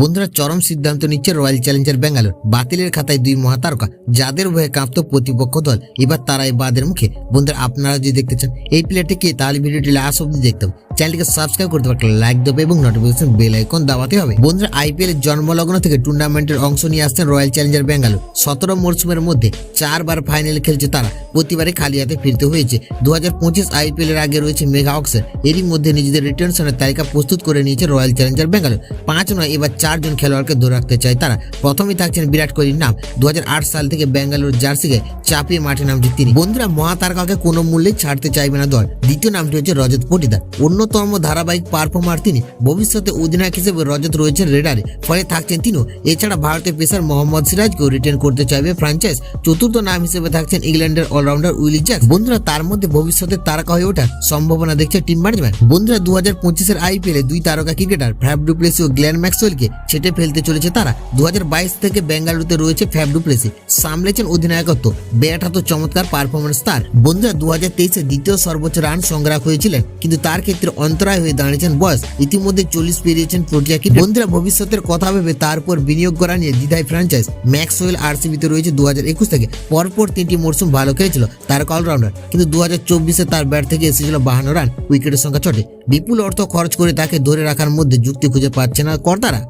বন্ধুরা চরম সিদ্ধান্ত নিচ্ছে রয়্যাল চ্যালেঞ্জার ব্যাঙ্গালোর। বাতিলের খাতায় দুই মহাতারকা, যাদের ভয়ে কাঁপত প্রতিপক্ষ দল, এবার তারাই বাদের মুখে। বন্ধুরা আপনারা যদি দেখতে চান এই প্লেয়ারটি কে, তাহলে ভিডিওটি লাস্ট অব্দি দেখতে হবে। চ্যানেলটিকে সাবস্ক্রাইব করতে পারলে লাইক দেবে এবং নোটিফিকেশন বেল আইকন দাবাতে হবে। বন্ধুরা আইপিএল এর জন্মলগ্ন থেকে টুর্নামেন্টের অংশ নিয়ে আসছেন রয়্যাল চ্যালেঞ্জার ব্যাঙ্গালোর। 17 মরশুমের মধ্যে 4 বার ফাইনালে খেলছে তারা, প্রতিবারে খালি হাতে ফিরতে হয়েছে। 2025 আইপিএল এর আগে রয়েছে মেগা অক্সের, এরই মধ্যে নিজেদের রিটেনশনের তালিকা প্রস্তুত করে নিয়েছে রয়্যাল চ্যালেঞ্জার ব্যাঙ্গালোর। 5 নয় এবার 4 জন খেলোয়াড়কে ধরে রাখতে চায় তারা। প্রথমেই থাকছেন বিরাট কোহলির নাম। 2008 সাল থেকে ব্যাঙ্গালোর জার্সিকে চাপিয়ে মাঠে নামছে তিনি। বন্ধুরা মহাতারকাকে কোনো মূল্যে ছাড়তে চাইবে না দল। দ্বিতীয় নামটি হচ্ছে রজত পটিদার, অন্যতম ধারাবাহিক পারফর্মার তিনি। ভবিষ্যতে অধিনায়ক হিসেবে রজত রয়েছে রেডারে, ফলে থাকছেন তিনিও। এছাড়া ভারতের পেসার মোহাম্মদ সিরাজকেও রিটেন করতে চাইবে ফ্র্যাঞ্চাইজ। চতুর্থ নাম হিসেবে থাকছেন ইংল্যান্ডের অলরাউন্ডার উইলি জ্যাক্স। বন্ধুরা তার মধ্যে ভবিষ্যতে তারকা হয়ে ওঠার সম্ভাবনা দেখছে টিম ম্যানেজমেন্ট। বন্ধুরা 2025 আইপিএলে দুই তারকা ক্রিকেটার ফ্যাব ডু প্লেসি ও গ্লেন ম্যাক্সওয়েলকে ছেটে ফেলতে চলেছে তারা। 2022 থেকে বেঙ্গালুরুতে রয়েছে ফ্যাব ডু প্লেসি, সামলেছেন অধিনায়কত্ব, ব্যাট হাতে চমৎকার পারফরমেন্স তার। বন্ধুরা 2023 দ্বিতীয় সর্বোচ্চ রান সংগ্রাহক হয়েছিলেন, কিন্তু তার ক্ষেত্রে অন্তরায় হয়ে দাঁড়িয়েছেন বয়স। ইতিমধ্যে 40 পেরিয়েছেন প্রোটিয়া ক্রিকেট। বন্ধুরা ভবিষ্যতের কথা ভেবে তার উপর বিনিয়োগ করা নিয়ে দ্বিধায় ফ্র্যাঞ্চাইজ। ম্যাক্সওয়েল আরসিবিতে রয়েছে 2021 থেকে, পরপর 3টি মরশুম ভালো খেলেছিল তার অলরাউন্ডার, কিন্তু 2024 তার ব্যাট থেকে এসেছিল 52 রান, উইকেটের সংখ্যা 6। বিপুল অর্থ খরচ করে তাকে ধরে রাখার মধ্যে যুক্তি খুঁজে পাচ্ছে না কর্তারা।